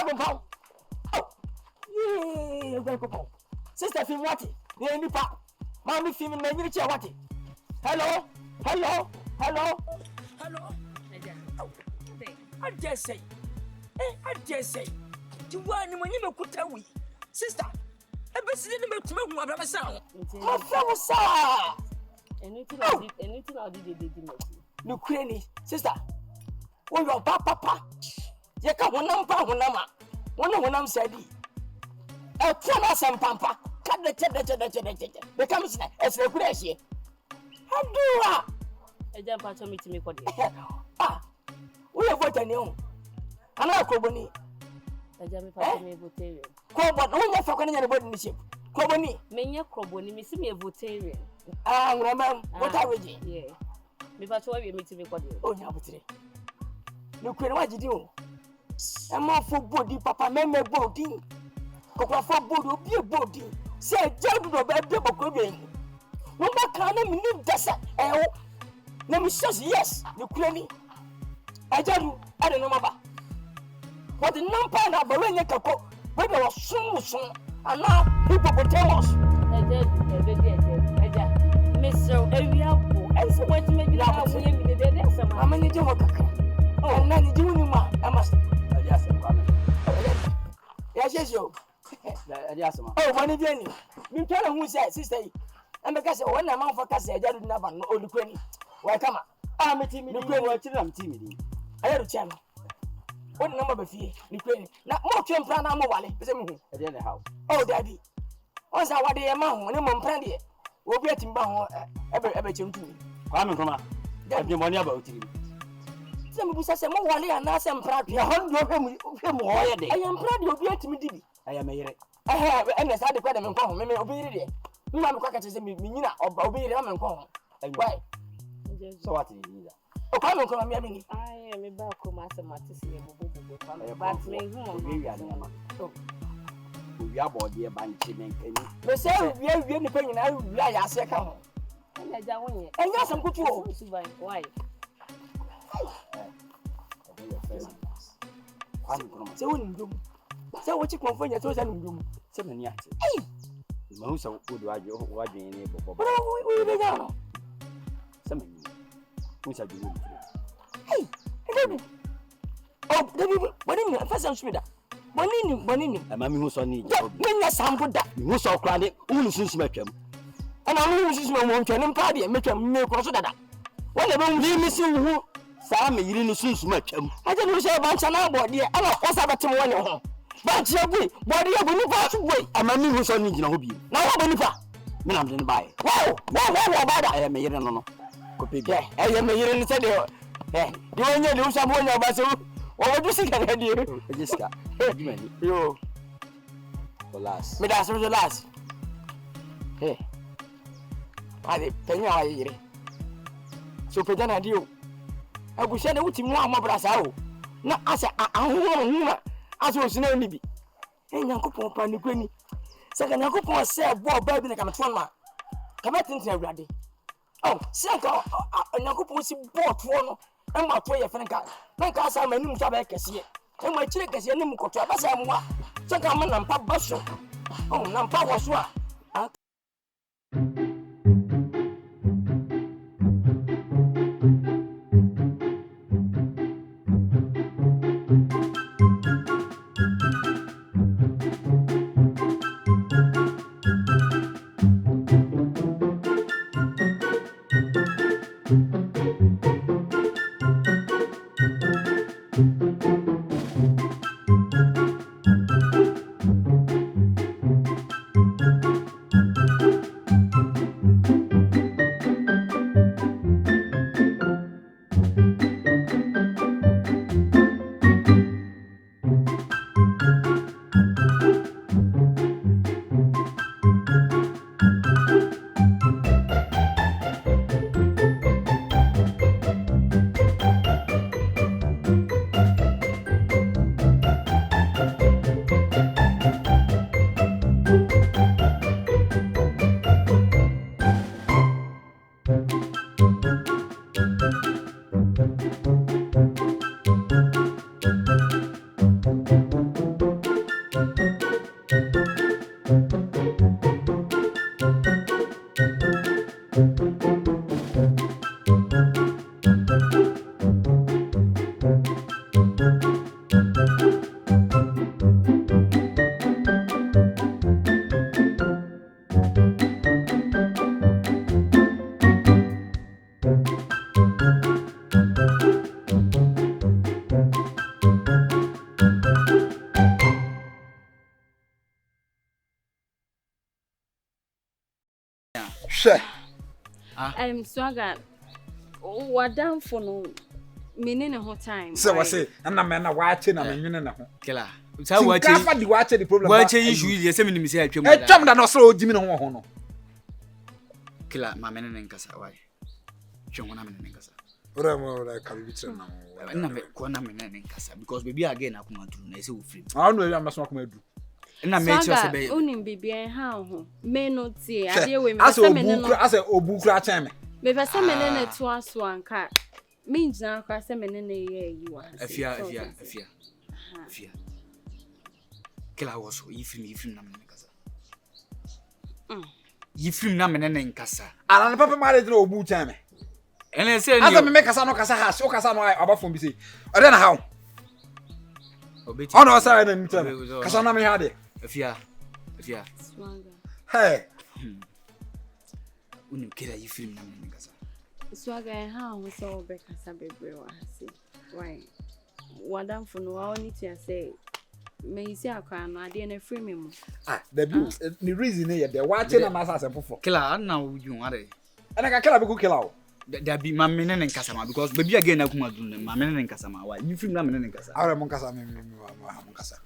Papa. Oh, yeah, Papa. Sister Fim what? Yeah, Nipa. Mommy Fim and Many Chair what? Hello, hello, hello, hello. I dare say, I dare say, you want when you could tell me, sister. I bet you didn't make me what I sound. Oh, sir. Anything I did, no, Cranny, sister. Oh, your papa. You can't one I'm said. A promise and pampa. Cut the becomes as a pressure. Adwoa. A jump at me to me for the ah. We have what I know. And I Koboni. A jump at me voterian. Cobot, only for anybody in the ship. Koboni, many a Koboni, miss me a voterian. Ah, remember what I would do. Yeah. Before you meet me for the oh, yeah, look what you do. I'm more for body, papa, member body. Cocoa for body, be a body. Say, Joe, no bad double cooking. No more can I mean, that's it. Let me say yes, you clearly. I tell you, I don't know about what the number of Bologna Capo, whether was soon, and now people will tell us. Mr. Agya, I said, what to make it out of me. How many do you want? Oh, none do you want? I must. Yes, you. Oh, one of you. You tell them who said, sister. And because when I'm out for Cassia, I don't have an old queen. Why come up? I'm a team, I'm timid. I had a channel. What number of fee? Not more train plan. I'm a wally. I didn't house. Oh, daddy. Once I want the amount when I'm on Pantah. We'll be at Tima ever to me. Kwame Nkrumah. Get your money about you. Some people say, more wally and now some proud. I am proud you'll be at me. I am a I have and I started quite a man. Maybe obey it. Mamma Crackers and Mina or obey them and call. Why? So what is it? Oh, come on, come on, I am about to master Matisse. But we are bored here by Chimney. They say we are really paying. I will lie a second. And yes, I'm good to survive. Why? So what you confirm your toes and room? 7 years. Most of good what you enable. But we be down. Some which I do. Hey, oh, what in the first Sweden? Bonini, a mammy who's on need. When there's some good that you so crowded, who since met him. And I will see my one and party and make him make also that. When the room leave me see who Sam, you didn't see much. I don't know about an hour, dear. I don't know what's about one. But your way, body of Boniface way, a mammy who's on need hobby. Now, Boniface, men I'm didn't buy. Wow, I am a year no. Copy, I am a year in the eh, you only do someone of us. What do you think I do? Jessica, you. The last. Me that's the last. Hey. I penny I so Pedana do. I will send out to my brother. Not as a as was no maybe. And Uncle Papa Nukuni. Second Uncle Papa said, "Boy, baby, I'm a trauma. Come out into everybody." Oh, second, Uncle Papa bought one. I'm not playing a friend. Nkansah my name Tabak is here. And my chick is your name got to a bass. So come on and pop bustle. Oh, Nampa was what? Swagger. What down for no meaning a whole time. So I say, and I'm not watching. I'm in a killer. So what the watching the problem? What change you say me say chum that also Jimmy Hono. Killer, my men in Nkansah. Why? Chum when I'm in Nkansah. What am I coming with now? I'm not in Nkansah because maybe again I come out to say free. I don't know. I'm not going to do. And I made sure say only baby how may not see. I deal with as a obu cratcham. Maybe some men in to us one car means now cross a man in a year you are. A fear. Killer was so if you from Nkansah. You from Nkansah. And Papa married no obu time. And I say, as I make a son of Casa has, Okasano about from BC. I don't know how. Oh, no, sorry, then Casana had it. If you hey, when you kill you film Nkansah. Swagger, how was all because I be Bruwaah. Why? What done for no, I need to say. May you see a crown, I didn't free me. The reason here, they're watching a mass as a before. Killer, now you want it. And I can kill a good killer. There be my men in Nkansah because baby again I come out doing my men in Nkansah. Why you film them in Nkansah? I am Nkansah.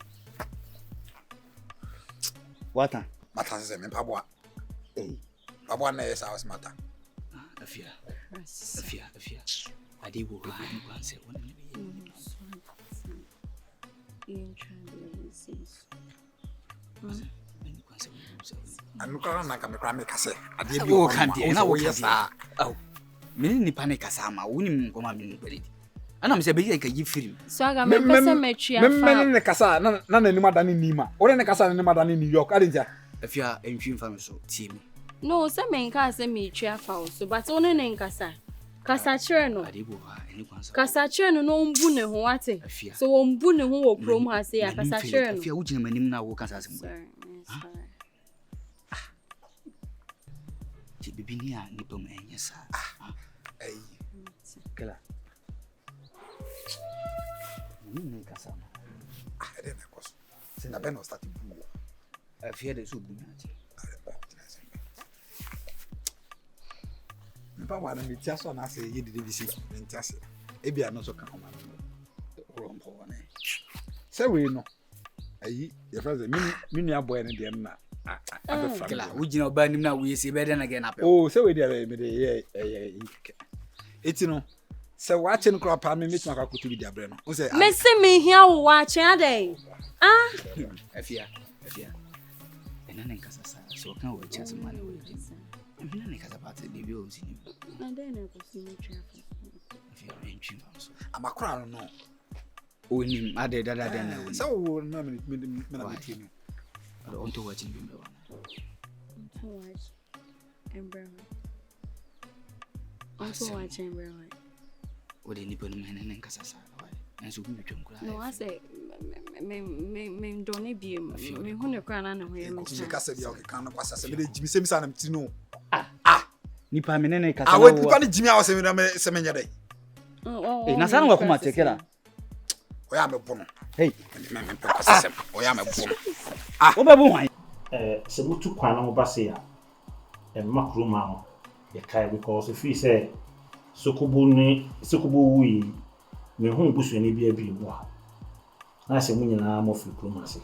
What? Matter says me Pabwa. Pabwa na yes house matter. Afia. I did go and say one. And look around like I'm a crammy cassette. I did go candy. Now, yes, oh, many panic as I'm a winning commanding. And I'm saying, I can give film. So I got the Casa, none anymore than in Nima, or in the Casa anymore than in New York. I didn't if you are in film family, so Tima. No, some men can't send me cheerful, so but only in Nkansah. Akyere no. Akyere no mbune ho ate. So mbune ho wo prom ha say Akyere no. Afia wo gina manim na wo kasa asem. Ti bibi ni a ni pom enye sa. Ai. Kala. Ni kasa no. I don't know cause. Since I been starting to. Afia de so bu na ti. Papa wana mi tiaso na say ye dede bisi ntiase e bia no so ka homa no rompo wana say we no ayi ye friend me nua boy ne de na abefra kala wo gina oba nim na wo yesi be de na ge na pe oh say we dey me dey ye eti no say wa che no crop me meet maka kutu bi dia bre no wo say me se me hia wo wa che ade afia ena Nkansah sa so kan wo che asema na wo I'm not going to party the bills in you. And then I go see me traffic. If you are in Chim, I'm a crown, no. Oh, in Ada, then so, no, me, I don't want to watch him. Also, watch Bruwaah. What any put him in Nkansah? And so we become cry. No, I say, me don't be me who the crown and we Casa can pass a village, Jimmy Simpson to know. Nipa menene kasa. I went to Jimmy House in a semenya day. Oh, Nasa no kuma tekela. We am a bono. Hey, we am a bono. Obabu wan. Se mutu kwan na obase ya. Makruma ho. Ye kai because if he say sokubu wi me hu busu ni bia bi mu a. Na se munyi na mo fi kruma se.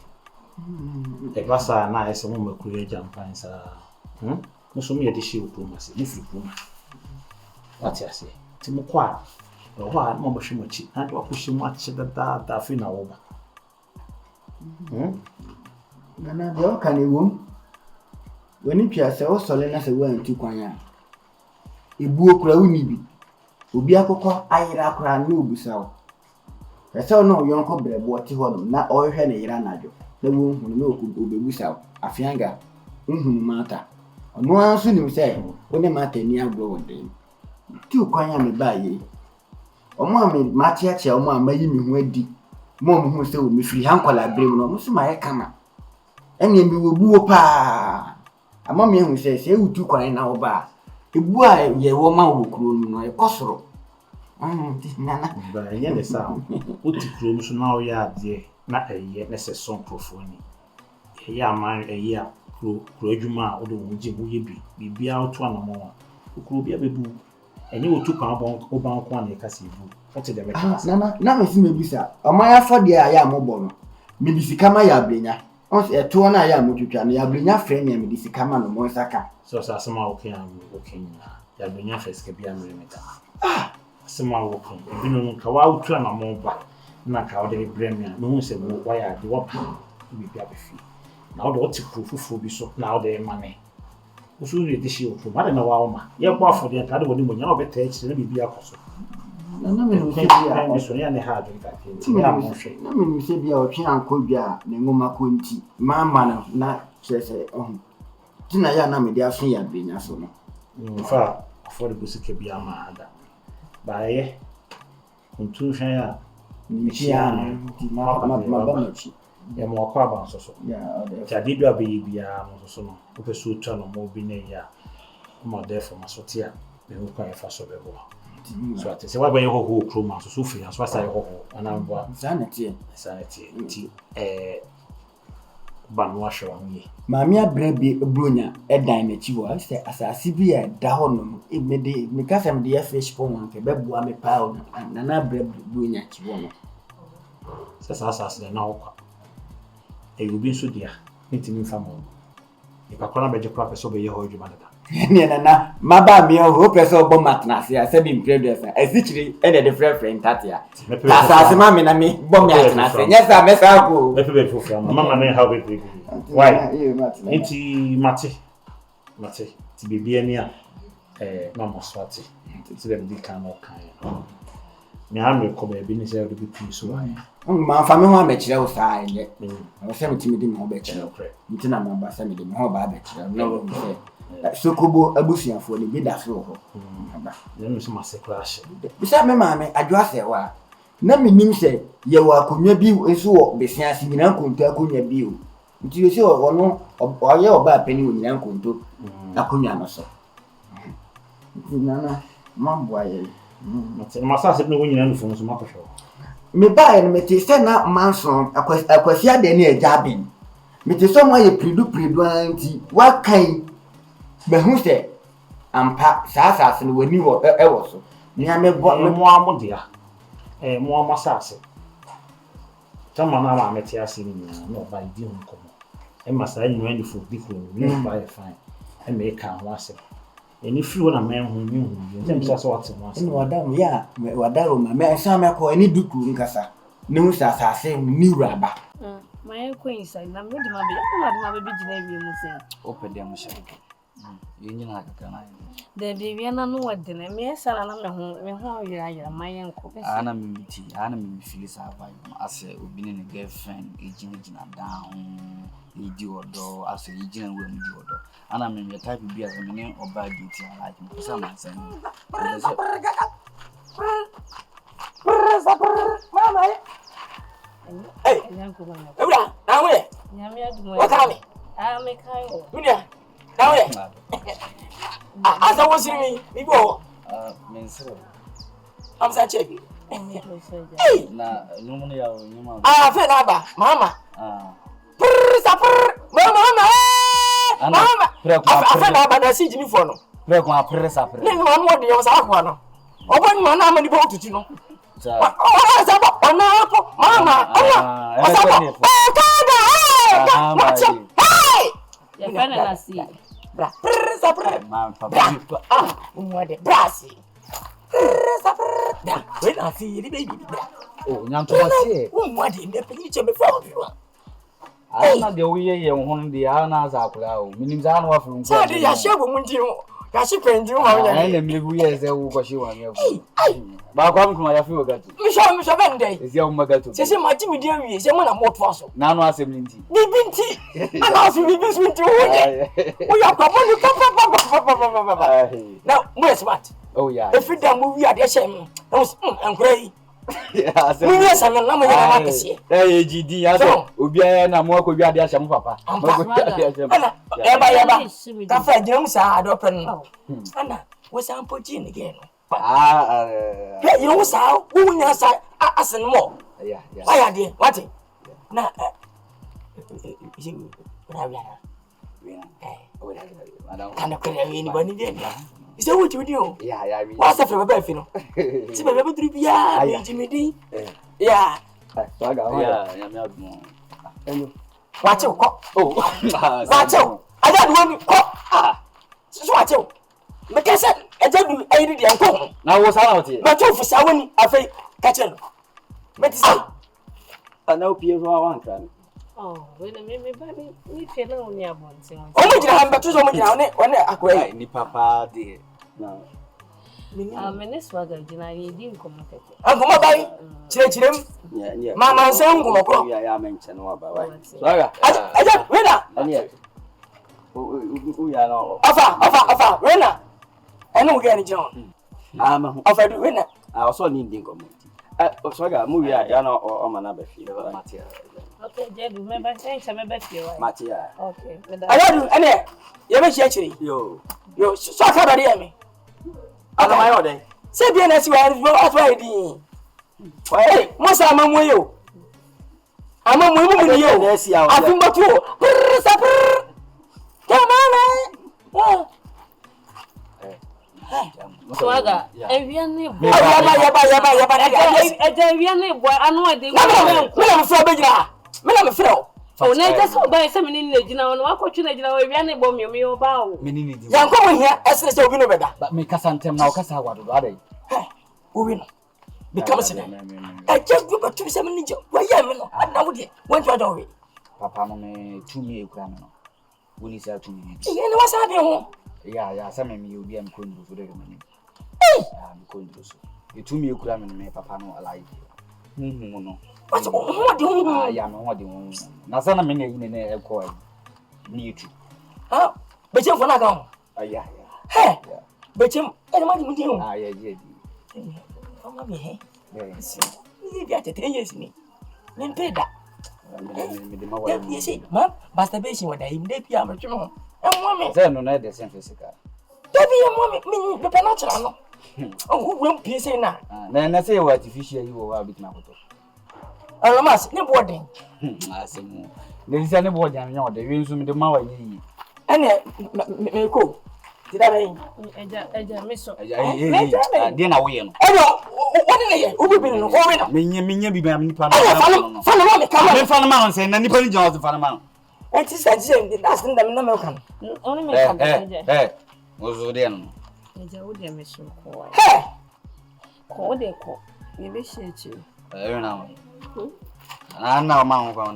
Basa na ese mo makuru ya jampan sa. Muso me de shi kruma se. Mu fi kruma. What ya say? Ti mu kwa. Ho a mo hwemachi. Na do akushi mu achi da fi na wo ba. Nana de kan ewom. Wani pia se o sole na se wa ntu kwan a. Ebu okura uni bi. Obi akokọ ayira akora na obusa o. Ese no yonko brebo ti ho no na o hwe ne yira najo. Na wo hu no obebusa o. Afianga. Nhunu mata. Ono anso nim se o ne mata ni agbo wode. Ti kwan ya me ba ye. Omo ame matiache omo amayi mi hu adi. Mo hu se o me firi hankwala brem no mo so ma ye kama. Ene mi wo buo pa. Ama me hu se utu kwan na wo ba. Ebu a ye wo ma wo kuro no e kosoro. Nana. Ba ye ne sa. Uti kuro so na o ya ade na eye na se son profoni. Ya man eye kuro adwuma o do wo je bo ye bi bibia o to anamo. ukuru bia bebu eni otu kan oban ko na ka si bu what the make na me si me bisa omaya fode a ya mobo no me di sika ma ya blenya on se to na ya motwitwa no ya blenya frɛ ne me di sika ma no mo saka so asema okay ya blenya frɛ sika bia me meta asema okay ebi no ka wa utwa na mo ba na ka o de bremia no hu se wo ya de wo pa bi bia be fi na o de o ti fufu bi so na o de mane usu ni de shi o fu ma de na wa o ma ye kwa fo de ka de woni mo nya o beta e chi na bi akoso na me no se bia o so ya ne ha de ka ti na mo hwe na me no se bia o twe anko bia na ngoma ko nti ma na chese ti na ya na me dia so ya blenya so no fa afọ de busike bia ma ada ba ye kuntu hwan ya Nichiana, ma ba chi. Ya mo kwa ba so. Ya, ta di bia be bia mo so no. O pe so twa no mo bi na ya. Mo de for ma so tia. Me ho kwa fa so be bo. So ate se wa ba ye ho kroma so fi so sa ye ho ana bo. Sa na tie. Ti ba no ahwe wa ye. Ma mi abra bi bronya e dan na chi wo. Se asase bi e da ho no. E me de me ka sam de ya fish pon wan ke be bo me pa o na abra bronya chi wo no. Se sa asase na okwa. E obi so dia. Ntimi fa mo. E pa kona beje kwa peso be ye ho adwuma dada. Ne na ma ba mi ho peso bo matna se ase bi mpredus a sichiri e de friend tatia. Asase ma me na me bo mi atna se. Nyesa me sa ko. Me pe fo fra mama na how be. Why? Enti mate ti bibia ni a mama swati. Ti dem di kan o kan. Me ha me ko be bi ni se do bi pi so ai. Ma fa me ho abekire wo saa enye. O se me ti me di me ho bekire. Nti na ma ba se me di me ho ba abekire. No wo se. Sokobo abusuafo ni bi da so ho. Aba. Ye no se ma se crash. Bisa me ma me Adwoa se wa. Na me nim se ye wa akonwa bi enso wo besia se nyina konto akonwa bi o. Nti yo se wo no oye oba apani wo nyina konto akonwa no so. Nti na mambo aye. Ma sa se no wo nyina no fo so ma ko hwo. Me ba ye me te se na manson akwasi ade na eja ben. Me te so mo ye pridu anti wa kan be hu se ampa sa no wani wo e wo so. Ni ame bo mo amodia. Mo amasase. Tama na ma meti ase ni no ba di hu komo. E masa nyu ani fo di ko ni ba ye fine. E me ka ho ase. Eni free na men hu ni hu. Ntem sa so wate mo ase. Ni wadam ya wadaro ma me sa me ko eni duku nkasa. Ni hu sa asase ni raba. My queen say na me di ma be gina wi mu se. Open dem sha. Yin na ka na. De bi na no wade na me sara na me ho yira mayen ko. Ana me feel sa vibe as obi ne girlfriend ejina down. Idi odo as ejina we mu di odo. Ana me type bi as me ne oba date like me say man say. Mama. Hey. Ebra, na we. Nyame adumo. Wakame. Me kai o. Dunia. Na we. Asa wo siri mi go. Men say. Am sa check. Hey. Na no mo ya o nyuma. Fe na ba, mama. Mama. Mama. Fe na ba na si jimi fo no. Pre ko apre sa pre. Ne no mo de yo sa akwa no. Obo ni na amani bo tutu no. Mama. Ya kana na si. Bra. Man pa. Umwade brasi. Da. We na fi ni baby. Oh, nyanto wase. Umwade nde pe ni cheme fo biwa. Ana de wiye ye ho de ana za akura o. Minim za na wa fu nko. Sa de ya shego munti no. Ya shi pendi ho wa nya. Ana me wiye ze wo ko shi wa nya. Ba Kwame Nkrumah ya fi ogato. Misho bende. Ezi ya umagato. Se ma ti mi dia wi, se mo na mo to aso. Na no asem ni nti. Bibinti. Ana aso bibinti nti wo ye. O ya kwa mo ni papa. Now, mo smart. Oh yeah. If you don't move, you are the same. I'm crazy. Yeah, so. We are some na mo ya na kese. GD ya so. Obi ya na mo ko bi ade ahye mo papa. Mo ko bi ade ahye. Eba. Ka fa gina mu sa ado pen no. Ana, wo sa ampoji ni ge no. Yeah, you know sao? Who nya sa asen mo? Yeah. Why are they? What? Na you. Madam. Kana kwenda ni bani de. Is that what you do? Yeah, What's that from a buffalo? See my baby three yeah, Jimmy. Yeah. Watch you cock. Oh, watch you. I don't want to cock. Watch you. Because I don't do any damn. Now what's out here? But you for someone, I think, catch it. But I know people want to. Oh, wait a minute, me feel only a one thing. Oh, you have to so much on it when I quit. Ni papa, dear. No. Miss Wagger, you didn't come up. I'm going to buy him. Yeah, Mamma, some go. I mentioned about it. I don't winner. And yet, we are all Offer, winner. I know get it, John. I'm Offer the winner. I also need the community. So I got movie, I know, or another field. Okay, Jed, remember, thanks, I'm a best you. Matia. Okay, I don't do any. You have actually. Yo, so cover the me. I don't my order. Say, be an as you are, what's why the. Why, most I'm on you. I'm on with you. I think about you. Come on, Swagger, and we are near. I know I didn't. I'm a Oh, Naija so by some in the Gina, and what could you know? We are near bomb your bow. Meaning, young coming here as a winner better. but make us untem now, Casa, what are they? Who win? Becomes a I just go back to 7 ninja. Why, I know it. When you are doing Papa, me 2 million criminal. When he said to me, what's happening? yeah, some of you be going to do the money. I'm going to do so. You 2 million criminal, Papa, no, alive. No. What do you I am what you Nasana minute in a coin. Need you. Huh? But you're not gone. Yeah. Hey, but you, anyone with you. Yeah. Oh, mommy, you got to 10 years me. Then pay that. You see, ma'am, masturbation with him, they be amateur. And woman, then no, the same physical. There be a woman, meaning the penatral. Oh, who won't be saying now? Then I say what official you will have it now. I must, no boarding. I say, there is any board, and the use of the Mawa. And go. Did I? Miss dinner win. Oh, what are you? Who will be in the foreigner? Meaning, be my Nippon. Follow the mountain, and Nippon Jones of Panama. It is a gem, that's in the American. Only me. Was then. Miss Hey! KODA, you be shit you. I know Mount Brown.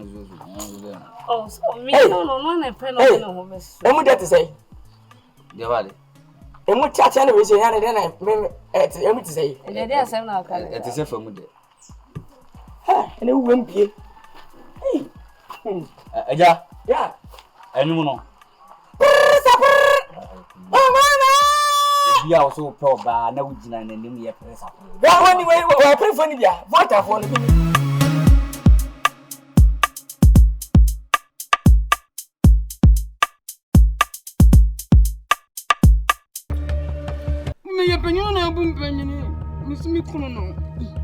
Oh, so me, no, a pen on the And what that to say? The valley. And what chat and we say, and then I to say. And then there's some now. It is a from the. And it won't be. Hey. Yeah. Yeah. Anyone. Oh, You are so poor, but I know you and then you press up. well, anyway, I pray for you. What I want to be.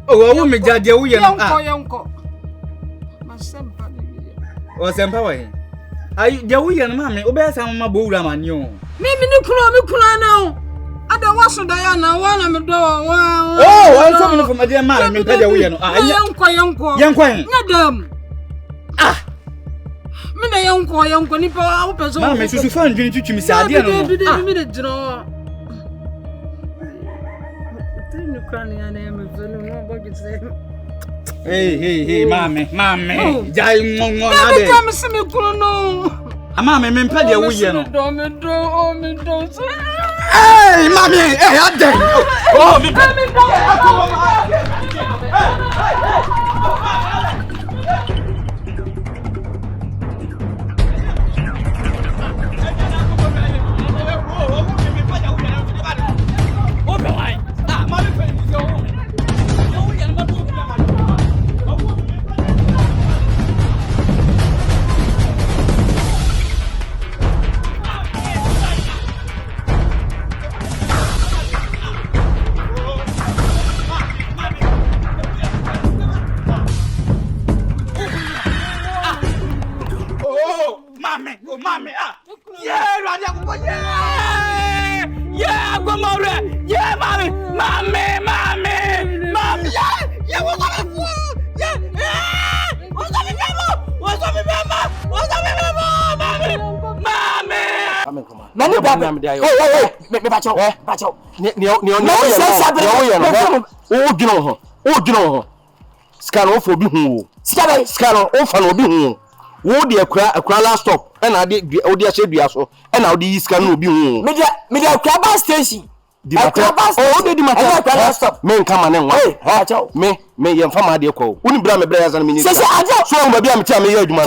Oh, I won't judge you. Oh, Sempa. Are you Jawian, mammy? Obey some of my bowram and you. Maybe Nkrumah now. I don't want to Diana, one of the door. Oh, I'm coming from my dear man. I'm young queen. Madam. Ah, Mina young Nipa, our person. Mammy, you find you to me, sir. Hey, mammy, Jai Mongo. Mammy, men pay your William. Hey, mammy, hey, I'm dead. Yeah, mommy. Yeah, what's up? Yeah. What's up, mommy? Nani baba. Hey. Me bacho. Ni o gino. Scan off obi hu. Scan off an obi hu. Wo de akra last stop. E na de odi ahye dua so. E na odi scan no obi hu. Me de akra bus station. Di mata. Oh, de di mata. Akra last stop. Me nka ma ne nwa. Hey, bacho. Me ye mfa ma de kwa. Woni bra me bra ya zan me ni. Se ajo. So mo ba bia me tia me ye adwuma.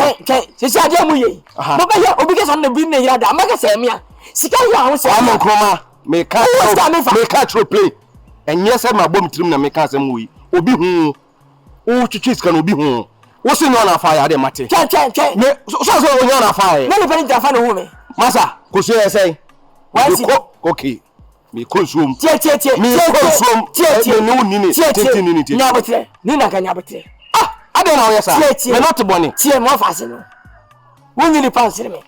Se ajo mu ye. Mo ba ye obi ke so na bi ne yira da. Amaka se me a. Sika ya ho se. Kwame Nkrumah. Me ka tro play. Enye se ma bom trim na me ka se mu yi. Obi hu. O chichi sika no obi hu. Wo se no na fa ya de mate. Che. Me so o nyo na fa ya. Me pe ni fa no hu me. Masa, ko se e sei. Why si? Okay. Me consume. Tie. Me consume. Tie. Me no nini. Tie. Nyabotre. Ni na ka nyabotre. Ah, ade na o yesa. Me not boni. Tie mo fa se no. Wonyi ni pan sire me.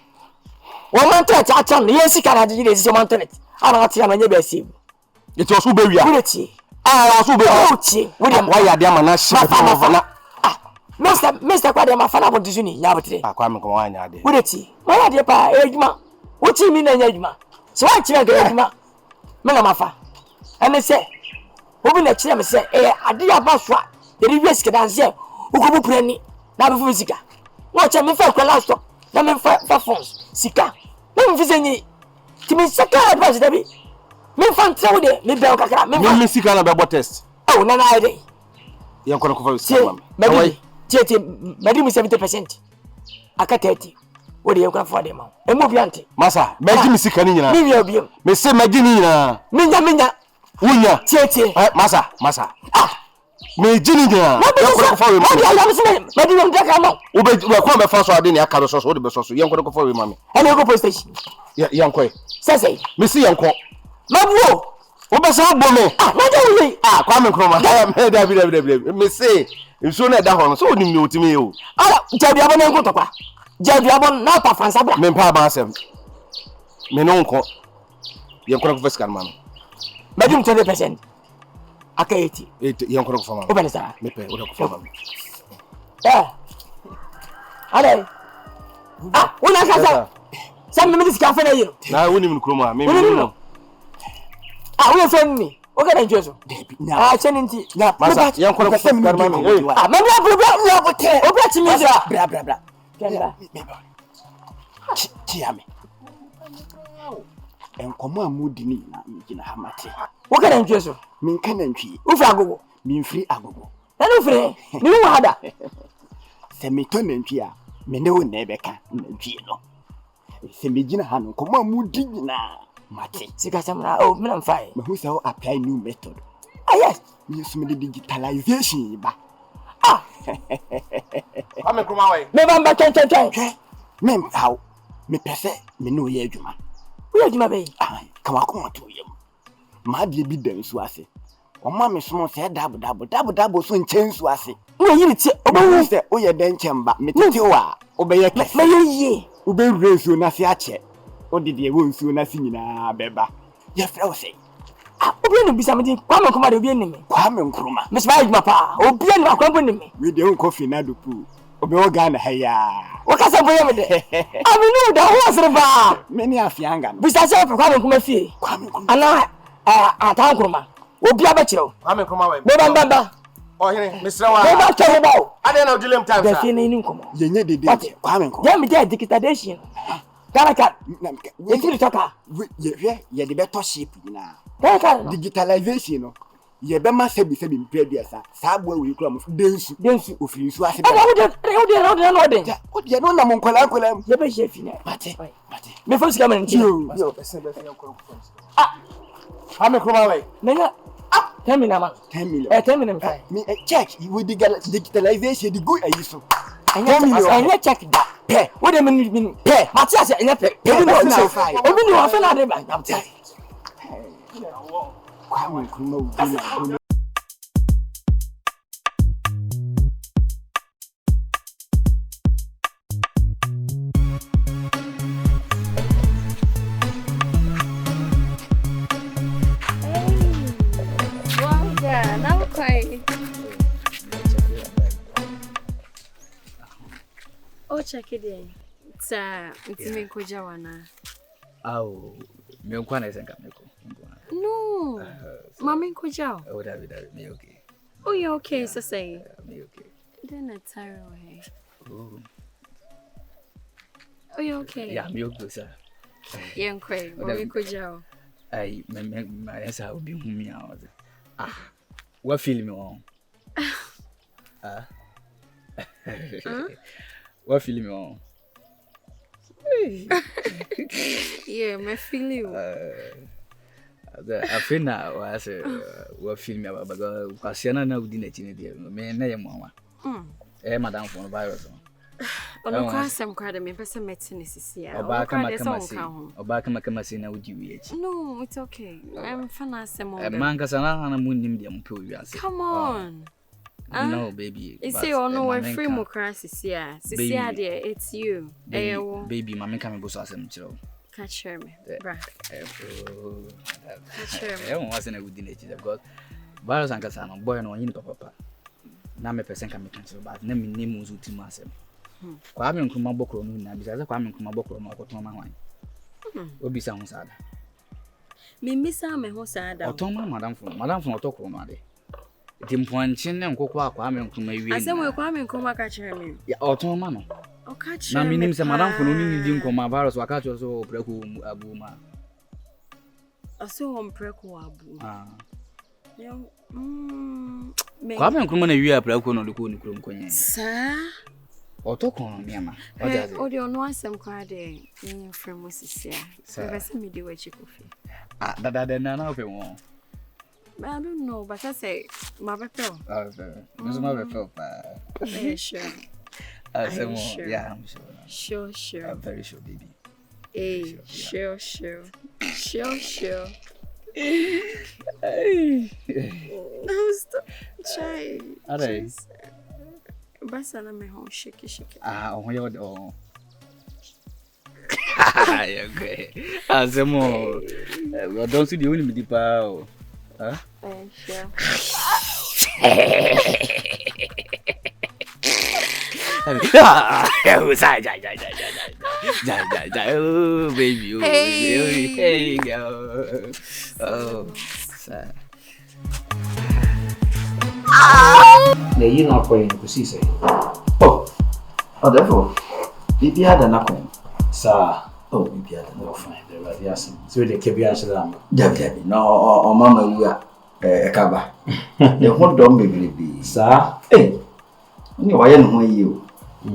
Wo man tret acha no yesi kana de de se man tret. Ana ati na nye be save. It was ube wia. Wureti. Ah, was ube. Wureti. Why ya dia mana ship na. Ah, Mr. Kwadwo ma fa na bon tizuni nyabotre. Ah, Kwame Nkrumah anya de. Wureti. Why ya de pa ejuma. Wuti mi na nya ejuma. So wa kire ga ejuma. Me na mafa. Ene se obi na kire me se ade ya ba so a de wies ke dan se ukobu prani na be fu sika. Wo che me fa kwa last stop. Na me fa phones sika. Na me fi senyi. Ti me sika advance da bi. Me fa ntrawo de me be o kakra. Me sika na be bo test. Oh na ide. Yan kono ko fa sika mama. Tie medi me 70%. Aka 30. Wo de yan kono fa de ma. E mo biante. Masa, medi me sika ni nyina. Me biam. Me se medi ni nyina. Minya. Wunya. Tie. Masa. Ah. Me jini nyina. Yan kono ko fa we ma. Medi me ndaka ma. Wo be ko me fa so ade ni aka so wo de be so yan kono ko fa we ma me. Ene go police station. Yan koy. Sese. Me si yan ko. Mabuo. Oba sa bo me. Ah, na je wi. Ah, Kwame Nkrumah. Me da. Me say, nso na da ho no. So onim ni otimi o. Ala, jabi abon enko tokwa. Jabi abon na pa fansa bra. Me pa ba asem. Me no nko. Ye nko ko fiscal man. Medum 20%. Aka 80. Ye nko ko fa man. Oba sa. Me pe, oda ko fa man. Ale. Ah, una casa. Sam me diska fa na yiro. Na woni mi Nkrumah, me no. Ah, we friend me. Okay, na njoso. Ah, cheninti. Na, masa, yan kono ko fiscal man. Ah, me bra ya bote. Obra ti mi bra. Kenda. Chiame. Enkomo amudi ni na migina hamate. Okay, na njoso. Min kana ntwi. Ufi agogo. Min free agogo. Na no free. Ni wo hada. Se mi to na ntwi a, me ne wo na ebeka na ntwi no. Se mi gina ha no enkomo amudi na mate. Sika samra, oh, me na mfai. Me hu say apply new method. Ah yes, me use me digitalization ba. Ah. Kwame Nkrumah way. Me bamba ten. Me how me pese me no ye adwuma. Wo adwuma be? Ah, ka wa ko to yem. Ma de bi dan su ase. O ma me somo se dabo so nchen su ase. Wo yiri tie, obo se o ye den chemba. Me tete wa, obeye kese. Me ye. Obe resu na se ache. Odidi e wonsu na sinyina beba. Ye fra o sei. Ah, obi no bisa me di Kwame Nkrumah de obi enime. Kwame Nkrumah. Me sba adwuma pa. Obi eni akwambo nime. We de nko fina do pu. Obi o Ghana ha ya. O ka se boye me de. Abi no da ho asre ba. Me ni afianga no. Bisa se Kwame Nkrumah fie. Kwame Nkrumah. Ana Ata Nkrumah. Obi abakiro. Kwame Nkrumah we. Be bamba. Oh here, Mr. Wa. Be ba kere ba o. Ade na odilem time sa. Be fie na ni nkomo. Ye nye dede. Kwame Nkrumah. Ye me de digitalization. Ghanacomedy. We feel talker. Ye the better shape na. Digitalization no. Ye be ma sebi mpredua sa abo we kura mo densu ofiri su ase. E wo de no na mo nkola ye be chef na. Mate. Me fo sika man nti. Yo person be fian koro ko. Ah. Kwame Nkrumah way. Nanya. Ah, 10 million man. 10 million. 10 million. Me check with digitalization the good are you so. Anya check that. Pay. What do you mean? Pay. Matias, anya pay. Obi no afa na de ba. Kwame Nkrumah. Oh, check it in. Sir, it's me Kojawana. Oh, milk one is a chemical. No, Mammy Kojao. Oh, that would be okay. Oh, you're okay, so say. Me okay. Then it's away. Oh, you're okay. Yeah, milk, sir. Young Craig, Mammy Kojao. My answer will be me out. What film you on? What film you on? Yeah, my feeling. I feel now, I say, what film you about? Because you're not within a teenager. Me and your mama. Madame from the virus. On the class, I'm quite a person medicine is here. Or back on my camera, now would you? No, it's okay. I'm fancy. Nkansah and Mundim pull you. Come on. No, baby. It's say, oh no, a free more crisis here. Cecilia, dear, it's you. Baby, my man coming to us and chill. Catch me, bruh. Everyone wasn't a good dinner because Barros and Nkansah, boy, no, you papa. Now, my person can be cancelled, but name was Tima. Kwame Nkrumah bokro no na bisa Kwame Nkrumah bokro no okoton ma hwan obi sa ho sada me misa me ho sada oton ma madam fun otokro no ade timpoanchin ne nkokwa Kwame Nkrumah wie asem we Kwame Nkrumah ka kire me ya oton ma no o ka kire na minim se madam fun no ni di nkoma virus waka cho so preku abu ma aso on preku abu yo Kwame Nkrumah na wie preku no de ko ni krom konye sa Otokon miama. Audio no asem kwa de yin frame osisia. So be me dey watch coffee. Dada na ope won. I don't know, but I say my pepper. This my pepper. Sure. Yeah, I'm sure. Sure. I'm very sure, baby. Hey, sure. No, stop. Try. Alright. Basa na me ho shake. On your door. Okay. Azemo. We don't see the only me dipa. Huh? Sure. Oh, baby. Hey, girl. Oh, sad. You not going to see say. Oh, therefore, Bibi had an appointment. Sir, oh, Bibi had an fine. Yes, so the KBS lamb. Debbie, no, Mamma, we are a cover. The one don't be, sir. Hey, I know you. I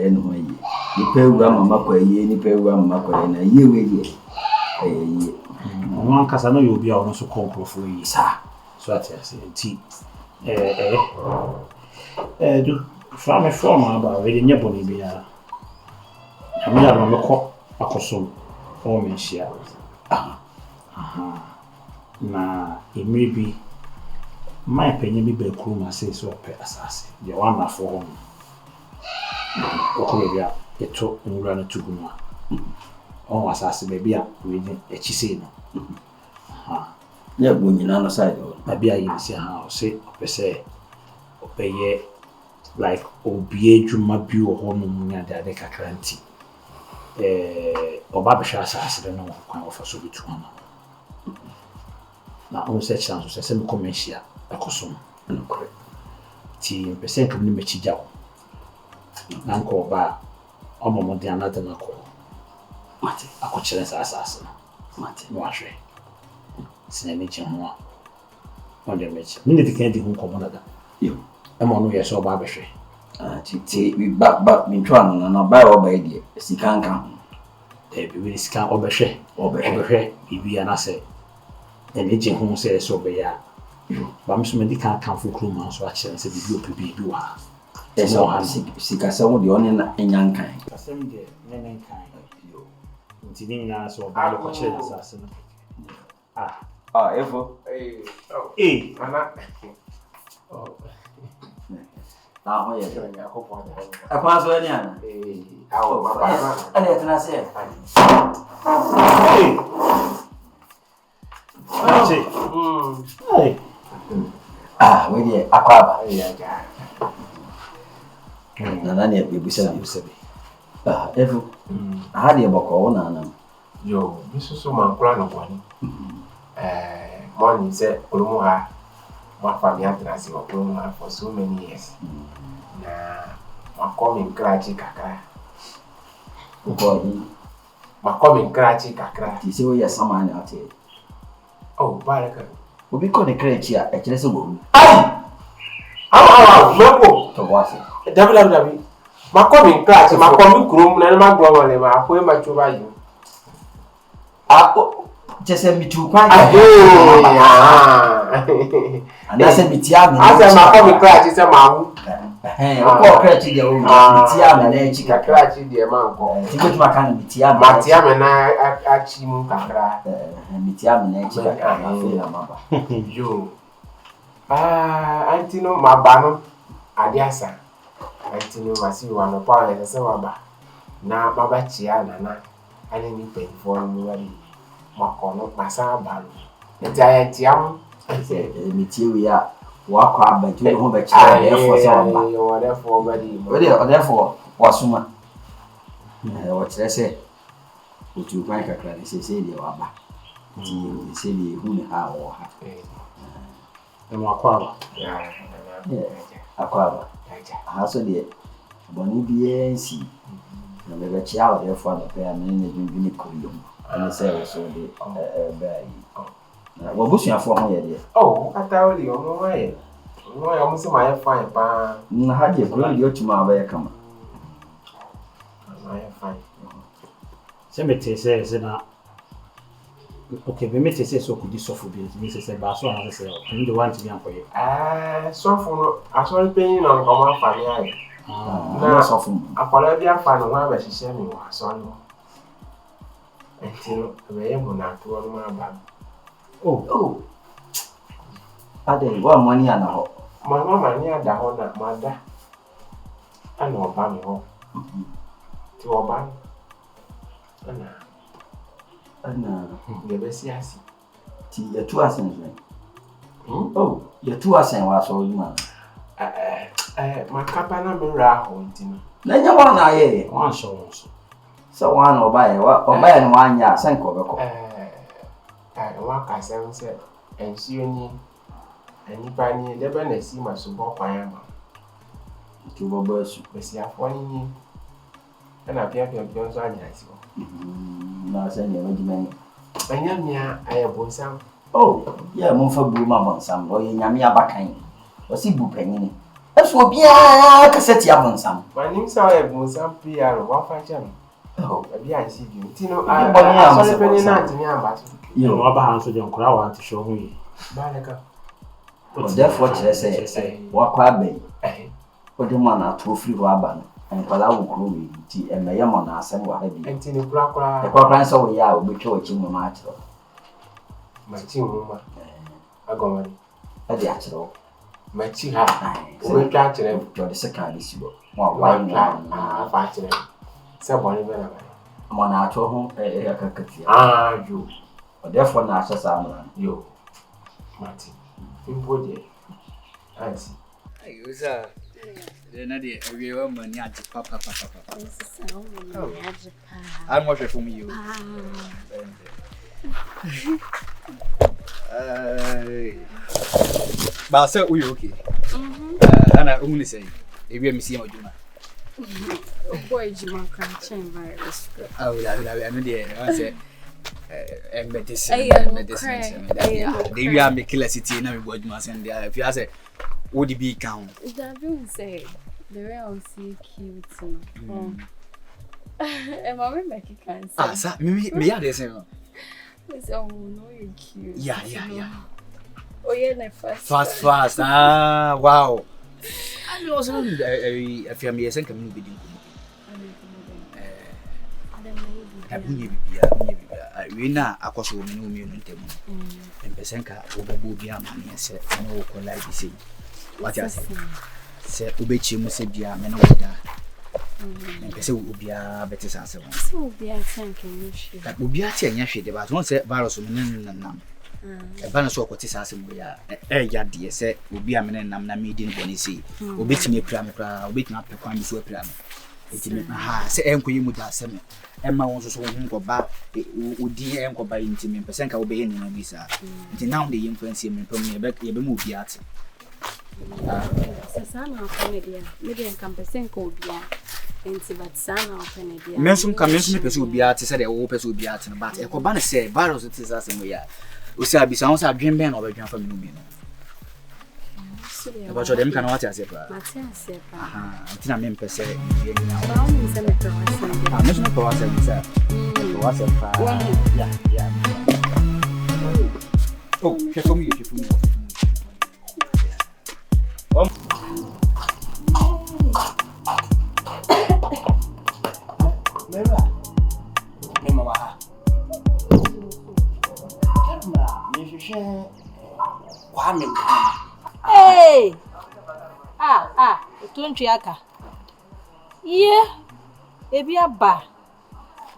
know you. You pay Mamma, you pay Mamma, and a year with you. One cause I know you'll be also called for you, sir. So I say, tea. Do from a form about reading your body be a mere local acosum or mention. Na it may be my opinion be Nkrumah says so per assassin. The one for home. Okay, a talk and run to Guma. Oh, assassin baby, reading a chisino. Yeah, when you're on the side, maybe I see how say, obey like obey Juma Bew or home near the Adeka Cranty. Or Babasha assassin, no one offer so to one. Now, on such chance, a semi commercial, a cosum, and correct. Tea percent of Nimechijao. Uncle Bar, or more than another knuckle. Mate, I could challenge assassin. Mate, no ashray. Sinanichi Moa. On the match. Minute can't do commander. You. I'm on your so barbershop. We back me trying and I'll buy all by dear. She can't come. They be really scan overshare. Overshare, be an asset. And agent home says so be ya. But Miss Mendy can't come for Nkrumah, so I shall say the UPB do her. There's no one sick as some of the only in young kind. Some day, men kind. Until so by the coach assassin. Evo. Hey. Oh. Now, yeah, I hope I pass on ya. And I can say, hey. Ah, we dey akwaba. Nana ne ebusa. Ah, efu. Aha de boko na anam. Yo, misusu mankura no kwani. Morning say olumu ha. My family has been olumu ha for so many years. Na makomi nkrachi kakra. Makomi nkrachi kakra. Ti se wo ya samani ate. Oh, baraka. Obi ko ne krachi a ekire se wo. Meko. To wase. Dabi. Makomi nkrachi, makomi krum na ma gbo wole ma akwe ma chuba yi. Jese mitu kwa. Ana se mitia me. Asa makomi nkrachi se ma hu. Ko krachi de wo mitia me na echi kakra. Krachi de ma nko. Ti ko tuma kan mitia me. Matia me na achi mu kakra. Mitia me na echi kakra na fe na maba. Yo. Antino mabano adiasa. Antino masi wano pa ya se waba. Na baba chia na ani ni penfo no wari. Makono masa balu. Nti ayetiam mitie we ya wakọ abaju ho be kira therefore se waba. Yo therefore body. Therefore wasuma. Wo kire se otu kwan kakra ne se de waba. Ti se de hu ne ha wo ha. Akwaba. Akwaba. Aha so de boni biensi. Na be chia o therefore no pe amene ne dwundwuni koyom. Ana say we so de bai. Na wo busuafo ho ye de. Oh, atawli omo waye. No ya musi ma ye fine pa. Na ha de kuro de otuma ba ye kama. Ma ye fine. Se mete se na okay, we mete se so kudi sofo bi mi se ba so na se ni de want me ankoye. Sofo no asori peyin na nko ma fa ni aye. Na sofo. Akola bi afa no wa ba hihye mi wa so no. Entino we mo na to no ma ba. Oh. Ade wa money ana ho. Mama mani ada ho na mada. Ana oba mi ho. Ti oba. Ana ngebe si asi. Ti etu asen nso. Oh, yetu asen wa so yuma. Makapa na mra ho ntino. Na nya wa na ye. Wan so. So wa na oba ye no anya asen ko be ko. Wa ka se nse ensuo ni anipa ni debe na si maso kwan ama. Ti bo ba su. Besi afọ ni na pia nso anya asi ko. Na se ne ma jimani. Anya mia ayebonsam. Oh, yeah, mo fa bu ma bonsam. O ye nyame abakan. O si bu panyin. Eso obia kaseti abonsam. Manim sa ayebonsam PR wa fa cha no. Oh, abi ansi bi. Tino so le peni na ntini amba so. Yo wa ba han so de nkura wa anti show hu yi. Baleka. O therefore kire se wa kwa bai. O de ma na to free wa aba no. Nkwala wo kuro wi ti emeye mo na asem wa ha bi. Entini kura. E kwa so wo ya obetwa ochi mu ma atro. Machi mu ma. Agomani. Ade atro. Machi ha. O twa kire. Jo de second isi bo. Wa na fa kire. Se boni be na ba. Mo na atro ho kakati. Yo. O therefore na asesa amra. Yo. Mati. Impoje. Anti. Ayo sa. Na de awie wa mani ati papa. I'm more from you. Ba say we okay. Ana ungni say. Ebi mi si ma juma. Boy juma kan chen virus. La anu de I say medicine. They we are make city na me boy juma say there. If you say what the big count. That don't say the way I see cute. And mommy make it cancer. Sa me ya dey say. So no you cute. Yeah. Oh yeah, na fast. Fast. Wow. I know some if you me say come be din. Abunye bibia. We na akoso wo me no me no ntem. Empesen ka obobo bia ma ne se na wo ko live bi sei. What you say? Se obechi mu se bia me na wo da. Empese obia betisa se won. So obia tank you shi. That obia ti anya hwe de ba so say virus no nam. Eba na so okoti sa asem ya ya de se obi amene nam na me di ne boni sei obetimi apira me kra obetimi apekwan bi so apira me etimi ha se enkoyi mu da asem emma won so hu nkoba odi enkoba intimi pese nka obe ye ni na bi sa nti now the influence me pem ye be mu bi ate sana comedy media kan pese nka obi a enti but sana comedy mensum pese obi ate se de wo pese obi ate no but ekoba ne se virus it is asem ya Osaa bi sound sa dream ben obedwan fa me no. About your dem kan what you say pa. Aha, ntina me mpese ye ni na. Ba oni se me pro wase. Ah, me so me pro wase bi sa. Wase pa. Yeah. Oh, che for me. Kwame. Hey! Otuntu aka. Ye, ebi aba.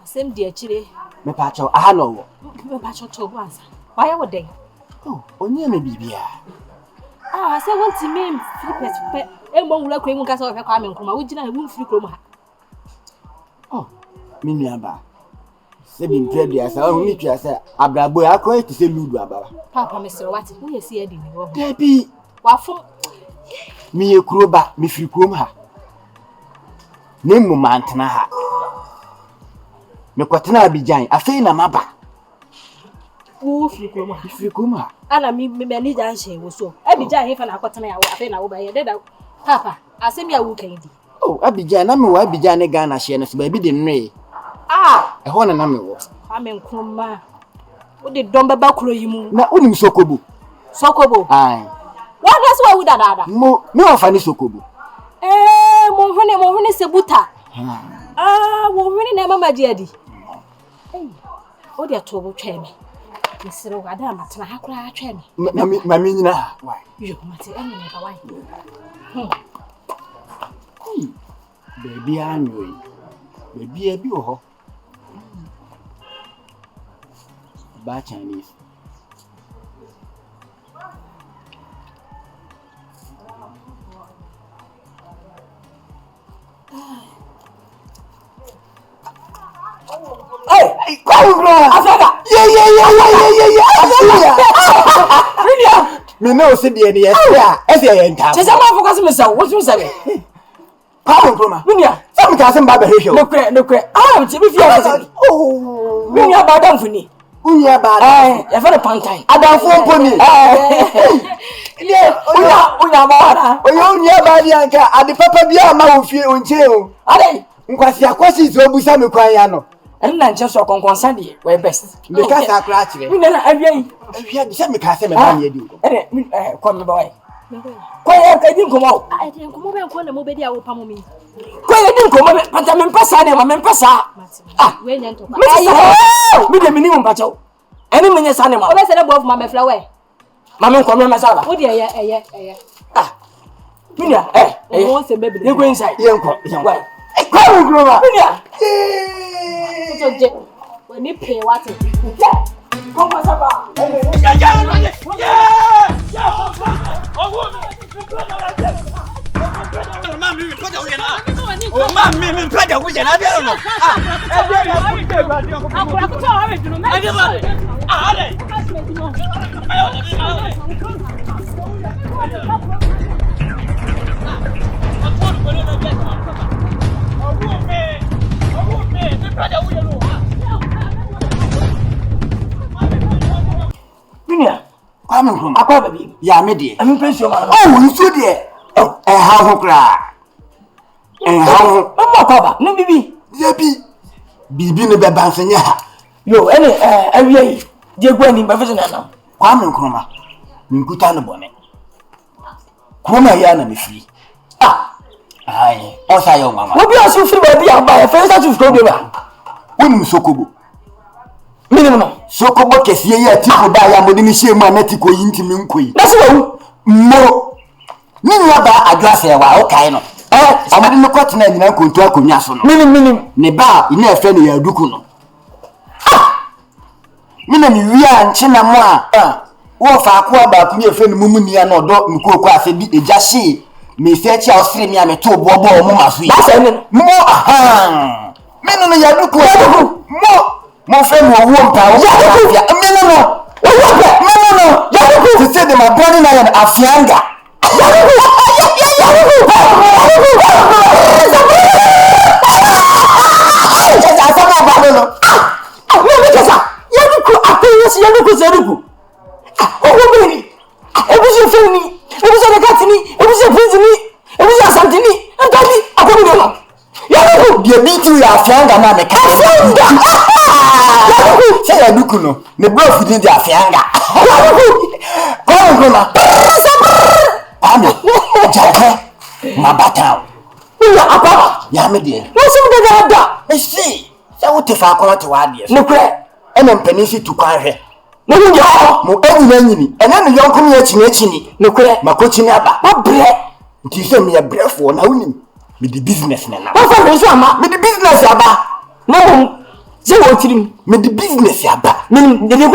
Asem di Akyere. Me pa cho aha no wo. Me pa cho to ansa. Why you dey? Oh, onye me bibia. Say want to me flipet pe. Embo wula kwen mu kasa wo fe Kwame Nkrumah. Wo gina wu free krom ha. Oh, me nuaba. Se bi ntrebia sa o ni twa sa abrabo akọ ti se ludu ababa. Papa me sero wati. Wo yesi adi ni wo. Debi. Wafom. Mi ye kuroba, mi free krom ha. Ne mu mantena ha. Me kwatena Abidjan, afei na maba. Wo free krom ha. Free krom ha. Ana mi ni jan hye wo so. Abidjan he fa na kwatena ya wo afei na wo ba ye deda. Papa, asem ya wo kan di. Oh, Abidjan na me wa Abidjan ne Ghana hye no so ba bi de nwe. Ehona na me wo. Kwame Nkrumah. Wo de domba ba kuro yi mu. Na onim Sokobo. Sokobo. Ai. What was what would that? Mo me ofani Sokobo. Mo hune sebuta. Wo hune na mama diadi. O de atobo tweme. Misiro wada matena hakura tweme. Mami nyina. Why? Yo mate emi na why. Baby anyway. Baby ebi oho. Ba Chinese. Hey, Kwame Nkrumah. Afaka. Yeah. Me know say the yes. Ese ye ntam. Chese ma focus me say, what you say? Kwame Nkrumah. Minia. Some ka sem ba be hwehwe. Nokre. Ti bi fi afese. Oh. Minia ba dan funi. Unya ba. Ya fa the Pantah. Adanfo mponi. Unya ba. Unya ba di anka ade papa bia ma wo fie onche o. Ade. Nkwasi akwasi zo busa me kwan ya no. Na nche so konkonsa de we best. Me ka sa kra Akyere. Minia na awie. Awie se me ka se me ba ne adi. Kwa me ba wai. Kwa ya ka di nkomo. Di nkomo be nko na mo be di awo pamo mi. Kwa ya di nkomo Pantah me mpasa na me mpasa. We nyanto pa. Me de minimum pacho. Eni menye sa ne ma. O be se na bof ma me fla we. Mama nkomo me sa ba. Wo de eye. Minia, won se bebe. You go inside. Yenko. Why? Kwame Nkrumah. Minia. So je. We ni pay what? Come on, Saba. Minia. Kwame Nkrumah. Akwa baby. Ya me de. Ami pension ma. Oh, nso de. Ha ho kra. Ha ho. Mama kwaba. Ne bibi. Bibi ne be bansanya ha. Yo, awie yi. Je gwa ni ba fese na. Kwame Nkrumah. Nkuta no bone. Kuma ya na me firi. Ai, Osaa yo mama. Wo bi asu firi ba bi aba e fese tu firi ba. Wonim Sokobo. Minimum no. Sokobo kesiye ya tipo da ya modi ni shemu anatiko yintimi nkoi. Na se wo. Mo. Ni ba Adwoa se wa o kai no. Amadi no kwatena nyina kontu akonya so no. Minim. Ne ba ina efe no ya duku no. Mina mi wi anche na mo a. Wo fa akwa ba ku mi efe no mumu nia na odo nkoko ase di eja hye. Me se chi ausre mi a me to bo bo mo maso yi. Mo aha. Meno no yaduku. Mo fe mo wo mpa wo. Meno no. No. To say them are burning iron afianga. The bro feeding the afianga. Kwame Nkrumah. My battle. Ya me dear. No some da. See. Say what if I come to wadi. No cre. And penisi to kwanhwe. No yo. Mo enyi. And then yon come here chini. No cre. Makochi ni aba. Ma bre. Nti say me bre for na unim. Me the business na. What for me so ama? Me the business aba. No. Je wo tirim me the business aba me de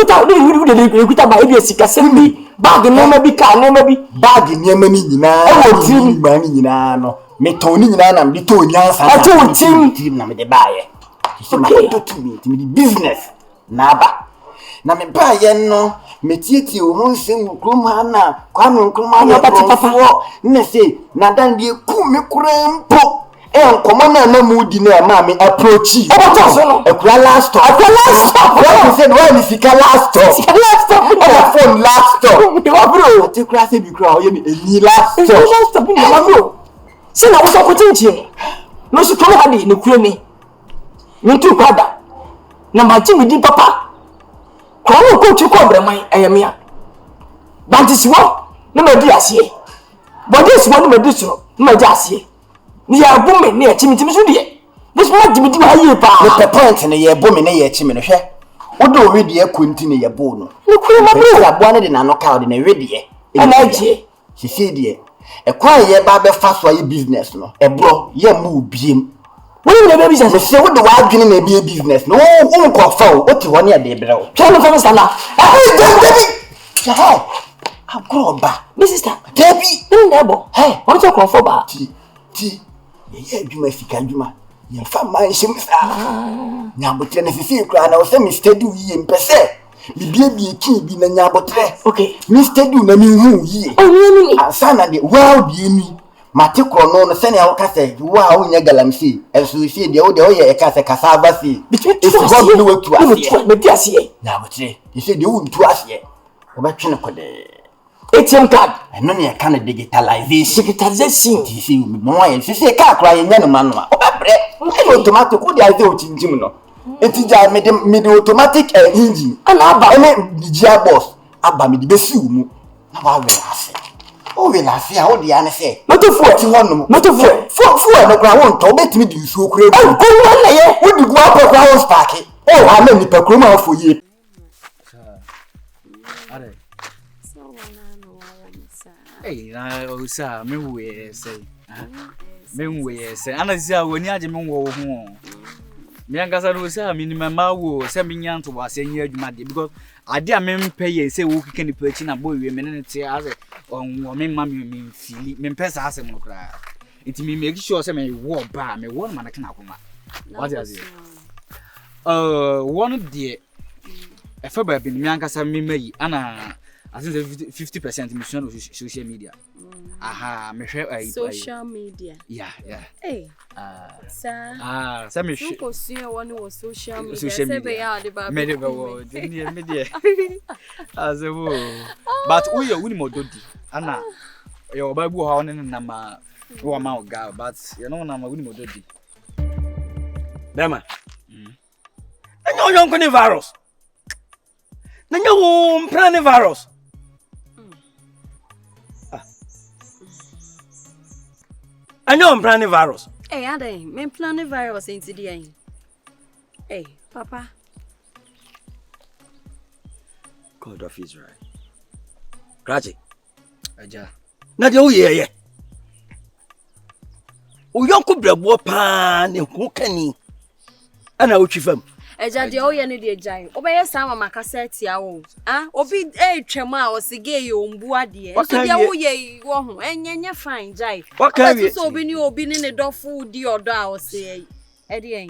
kuta ba ebi esika sembi bag no ma bi ka no ma bi bag niema ni nyina e wo tirim ba ni nyina no me to ni nyina na me to nyansa na to tirim na me de baye so ma to to me the business na aba na me baye no me tieti o ho nsem krom ha na Kwame Nkrumah na papa na say na dan de ku me kurampo Komona na mudi na ma me approach you. Ekura last stop. What said why is last stop? Last stop. Phone last stop. Bro, te kura se bi kura o ye ni last stop. Last stop ni bro. Se na wo so kotintie. No so tomo hadi ne kura ni. Ni tu kwada. Na ma ti mi di papa. Ko ko tu ko breman ayamia. Bantisiwo na ma di asie. Body siwo na ma di suro. Na ma di asie. Ni ya bomme ne chimi so de. This ma jimi di haye pa. The point ne ye bomme ne ye chimi no hwe. Odo we de akonti ne ye bo no. Ni kure ma bro aboa ne de na no ka de ne we de. Anaje. Sisi de. E kwa ye ba be fa so ye business no. E bro ye mu biem. Woni ne be business se wo de wa adwene na be business no. Wo ko fa o ti ho ne de bre o. Twa no fa sana. Hey. Agroba. My sister. Debbie. Nebo. Hey, what you call for ba? Ti. Ye adwuma sika adwuma. Ye fa man shim sa. Nyabotre na sisi kra na o se mi steady yi mpese. Bibie bi eki bi na nyabotre. Okay. Mi steady na mi hu yi. Oh, ansa na de well bi mi. Mate kro no se na wo ka se wa wo nya galamsi. Enso si de wo ye ka se cassava si. It's God no way to ase. Me ti ase. Nyabotre. You say de wo ntu ase. Wo ba twene ko de ATM card. No ne ka na digitalization. Digitalization. Ti see mo wa se ka akra ye nya no ma no a. Obabre. Automatic wo de aze o chinjim no. Eti ja me de automatic engine. Ana aba ene digia boss. Aba me de besi mu. Na wa we ase. O we la se a o de ane se. Moto fu ti hono. Moto fu no kra won to betimi di nsu okura bu. Ko na ye. Wo di gwa pa kwa won spark. O ha na ni pa kro ma fo ye. Are. Hey, Osaa, me we say. Me we say. Anazia woni age me wo ho. Me Nkansah Osaa minimum ma wo se me nyanto wa se nya adwuma de because ade a me mpe ye se wo kike ni pachi na boy we me ne te ase on wo me ma me fili me pesa ase mo kra. It me make sure say me wo ba me wo na kana akoma. What is it? One day e fa ba bi me Nkansah me mayi ana I think 50% mission of social media. Aha, me share social media. Yeah. Hey. Sir. Sir me share. You see one was social media. Social media. Media. As a wo. But we are winning more dodi. Ana. Your Bible how na ma wo ma oga but you know na ma winning more dodi. Dama. Enyo yon koni virus. Nanya wo mprane virus. Anyo mprane virus. Hey, ade, me mprane virus into the ain. Hey, papa. God of Israel. Graji. Agya. Na de wo ye. O yonko brebo pa ne ho kani. Ana wo twifam. Eja de oye ne de ejai. Obeye sama makaseti a wo. Ah, obi twema a osige ye ombu ade. So de wo ye wo ho. Enyenye fine jai. So obi ne dofo di odo a ose e de en.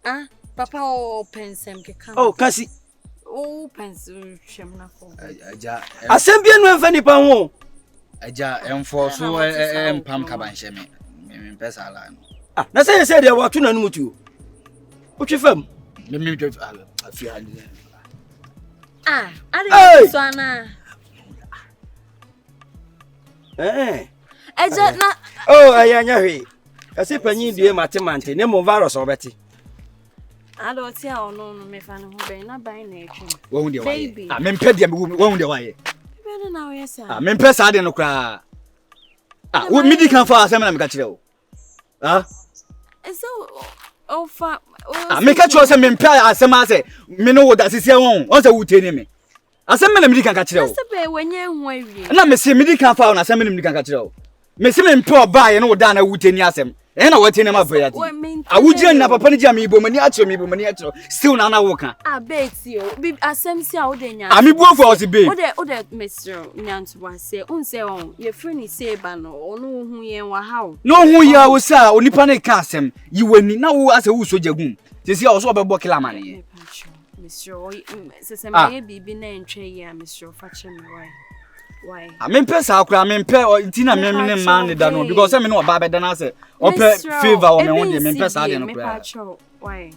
Ah, papa o pensem ke kan. Oh, kasi. Oh, pensem twem na ko. Agya. Asem bi enu emfa nipa ho. Agya enforce empam kabanhye me. Me pesa ala no. Ah, na say de watu na nu mutu. Utwe fam. Me twe afia. Ah, ari so ana. Eja na oh, ayanya hwe. Kasi panyin due matemante, ne mo virus obeti. Ado ti a ono no me fa ne ho ben na ban na etwe. Wo hu de waye. Ah, me mpe de wo hu de waye. Be na we say. Ah, me mpe sa de no kra. Ah, wo midi kan fa asem na me ka kire wo. Ah? So ofa ah, me ka kire wo say me mpe asem ase, me no wo da sisi won. On say wo teni me. Asem me na midi kan ka kire wo. Ase be wenye ho awie. Na me se midi kan fa na asem me na midi kan ka kire wo. Me se me mpe oba ye no wo da na wo teni asem. Na what in my voyage. I would join a papa Jammy Bomani Atro, still Nana Walker. I bet you, be a semsia odenya. I'm both for us, babe. What Mr. Nyantua say, say on your friend say banner, or no, who ye were how. No, who ya was, sir, only panic casem. You will now as a who so jagoon. This is also about Bokila money. Mr. Sesame be named Chay, Mr. Fatcham. Why? I mean, Pesa, I mean, or Tina, men, man, done because I mean, no Baba than I say, or favor or me on the Pesa, I don't know. Why?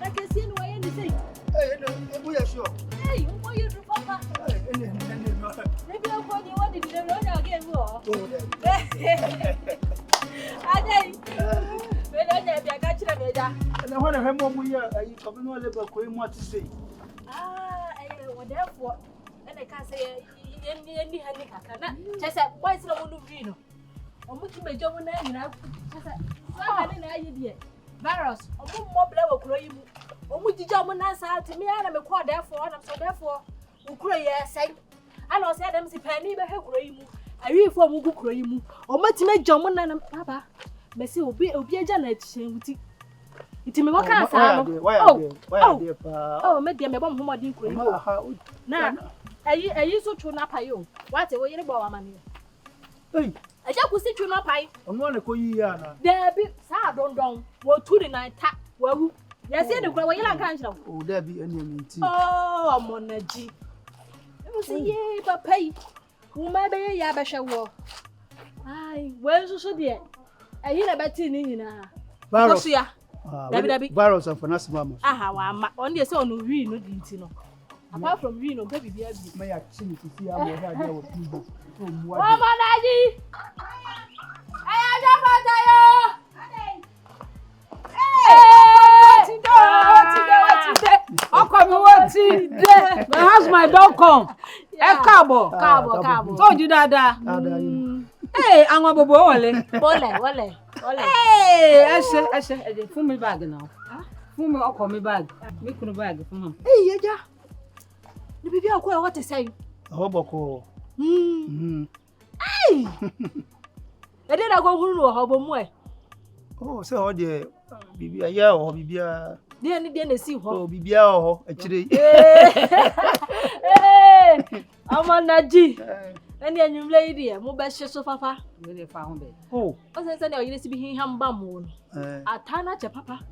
I can see no way anything. Hey, we are sure. Hey, what you do, Papa? Maybe I'll call you what did you know again? When I never got you, and I want to have more. You come on, live a more to say. Therefore, and I can't say any handicap. Just why is no one to or much my job and I didn't idea. Virus, or more blow crime, or would you jump on answer to me? And I'm a quad, therefore, and so therefore, who cry, say, I know, said them, see penny, but her crime. I reform who crime, or much make jump on and Papa. Messi will be a Janet, it's me what can say? Oh, make them a bomb who didn't create. Now, I used to tune up you. What a way about money. Hey, I just sit you up. I want to call you. There be sad don't what 2 night tap. Well, yes, the Bruwaah you can't show. Oh, there be any meeting. Oh, Monaji. It was a yea, but pay. Who may be a yabasha war. Aye, well, so dear. I hear about tin. Barosia. Virus of an asthma. Aha, on the son who read no dintino. Apart from Reno, baby, may I see to see how I know people. Oh, Manaji! I am my house, my dog come. Cabo. Told you that. Hey, I'm a boy. Hey, I said, pull me bag now. Pull me up on me bag. Make a bag for him. Hey, yeah. The baby, I'll call what to say. Hoboko. Hey! I did I go home or hobo more. Oh, so dear, Bibia, yeah, or Bibia. Dear, didn't see how Bibia or actually. Hey, I'm on that G. And then you lady, move back so papa. Really found it. Oh, I said, you need to be him bamboo. I turn at your papa.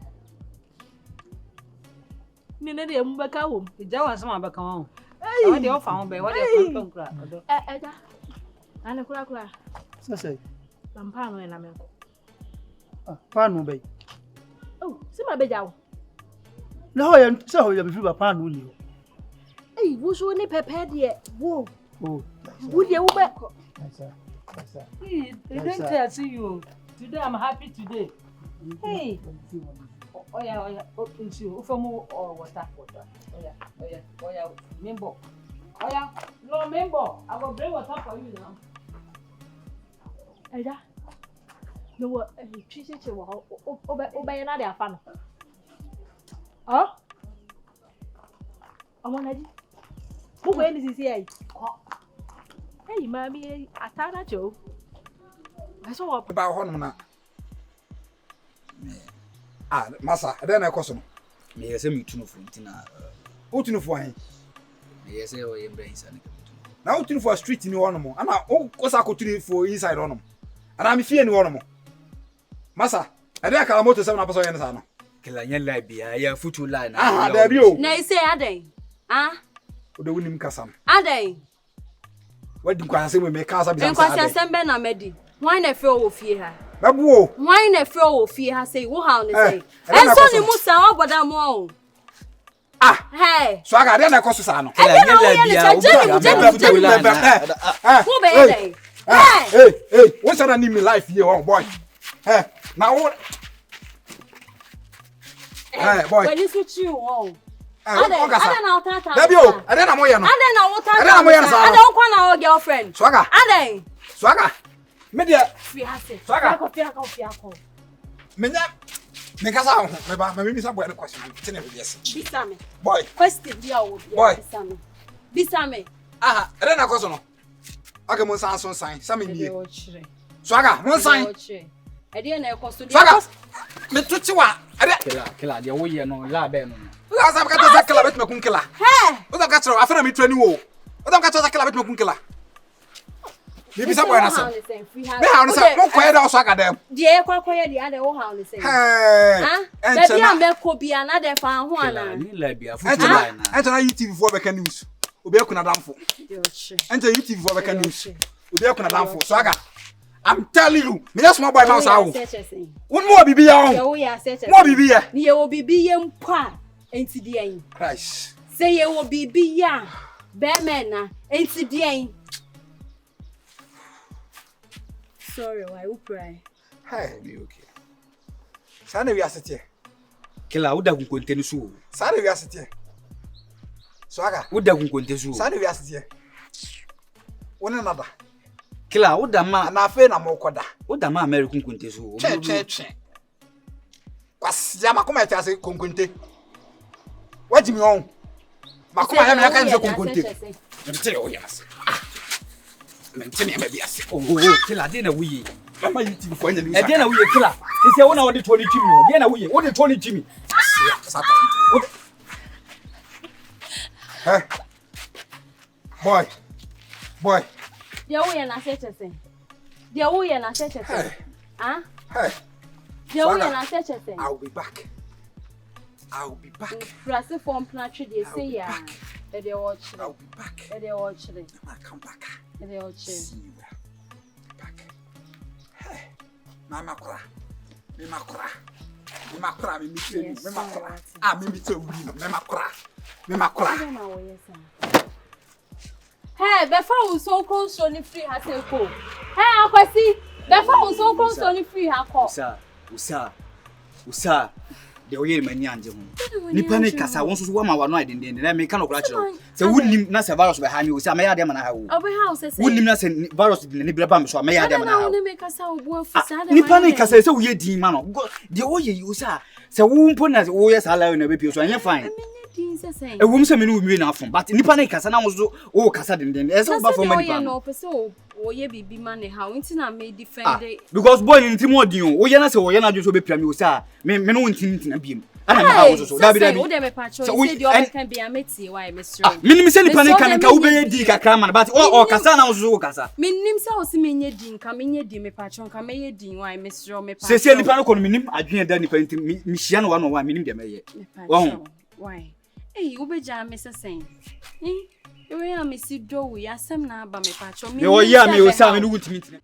Nina, the Mbaka home. The Jawa some back home. Hey, they all found by what they don't cry. And a crack. So say, Lampano and Lamel. Pano bay. Oh, see my bed out. No, I am so you have a pan, will you? Hey, who's only prepared yet? Whoa. Oh, would you back? They don't tell you. Today I'm happy today. Hey. Oh yeah. Open you. For more or water. Oh yeah. Member. Oh yeah. No member. I will bring water for you now. Ada. No what? Treat it to obey another fan. Huh? I want to. Who when is here? Hey, mommy, I thought I Joe. I saw about Honma. Ah, masa, then I cause no. Me say me tunu for ntina. Who tunu for hin? Me say o ye brain sa. Now who tunu for street ni one mo. Ana o kosa ko tunu for inside one mo. Ana me fie ni one mo. Masa, ade akala moto 7 na person yen sa no. Kila nya lie bia ya futu lie na. Ah, there be o. Na say aden. Ah? O de wunim kasam. Aden. Wadi kwa say me kasa bi am sa. Enkwasi asembe na medi. Why na fe o fie ha? Babu. Why na fe o fie ha say wo ha on say. Enso ni musa oboda mo o. Ah. Hey. So aga na koso sa no. Kila nya lie bia o futu lie na. Who be there? Hey, what's that name in life here, oh boy? Hey, now what? Hey, boy. When you switch you on. Ada na otata. Dabio, ada na moya no. Ada na otata. Ada na moya sa. Ada ukwa na girlfriend. Swaga. Ada. Swaga. Media. Free hase. Swaga. Ko. Menya. Me kasa ho. Me ba, me mi sa boy no question. Tene be yes. Bisa me. Boy. Question dia wo bia. Boy. Bisa me. Aha, ada na koso no. Aga mo san son san. Sa me ni. Swaga, mo san. Ade na ekoso dia. Swaga. Me tuti wa. Ada. Kila dia wo ye no la be no. Uza sa kata za kila bet me kun kila. He. Uza ka tro afena mi trani wo. Uza ka tro za kila bet me kun kila. Bibi sa boy na se. Me ha no sa mo koye da Swaga dem. Die kwakoye dia ade wo ha no se. Hey. Ah. Baby am be ko bia na de fa ho ana. Ni la bia futu lie na. Enter na YouTube for beka news. Obi akuna damfo. Enter YouTube for beka news. Obi akuna damfo. Swaga. I'm telling you, me just small boy mouse awo. One more bibi ya on. More bibi ya. Ni ye wo bibi ye mpa enti de yin. Christ. Say ye wo bibi ya. Be men na enti de yin. Sorry, why you cry? Hey, be okay. Sana we asete. Kila uda kunkonte ni so. Sana we asete. Swaga. Uda kunkonte so. Sana we asete. Wona nada. Kila uda ma na afa na mo koda. Uda ma American kunkonte so. Che. Kwasi ya makoma ya se kunkonte. Waji mi on. Makoma ya me aka nze kunkonte. Mtele o yas. Mtele me bi ase. Oh, kila de na wuye. Mama YouTube for anya ni. E de na wuye kila. Sisi wona wode 20 chimi o. De na wuye. Wode 20 chimi. Sata. Hey. Boy. Dia wo ye na sechese. Dia wo ye na sechese. Ah? Hey. Dia wo ye na sechese. I'll be back. Frase form plan three dey say ya. E dey watch. I'll be back. E dey watch. I come back. E dey watch. See you back. Hey. Mama kura. Me makura. Ah, me to wuri no. Me makura. Hey, befa wo so konso ni free ha se ko. Hey, akwasi, befa wo so konso ni free ha ko. Usa. De oye mani anje hu. Nipa ne kasa won so wa ma wa no adenden na me ka no kura kire. Se wunnim na se virus be ha mi Usa me ya de ma na ha wo. Obe ha se se. Wunnim na se virus de ne breba me so me ya de ma na ha. Na me kasa wo bu afisa de. Nipa ne kasa se wo ye din ma no. De oye Usa. Se wo mpo na wo ye sa la na be pio so anya fine. E wom se me no mi na afon but nipa ne kasa na wo so wo kasa denden. E se wo ba for mani pa. No pese wo ye bibi ma ne ha. Nti na me defend. Because boy nti mo din o. Wo ye na se wo ye na jo so be pia mi Usa. Me no nti na biem. Ana me ha wo so. Dabi. Wo de me pa cho. Say the other can be ameti why Mr. Minim se nipa ne kan ka wo be ye di kakra man but o kasa na wo so wo kasa. Minim se wo se menye din ka menye di me pa cho ka me ye din why Mr. me pa. Se nipa no ko no minim adwen da nipa nti mi hia no wa no wa minim de me ye. Why? Hey, wo be ja me se sen. Ewe ya me si do wi asem na aba me pa cho. Me wo ya me Usa me no wuntimi ntine.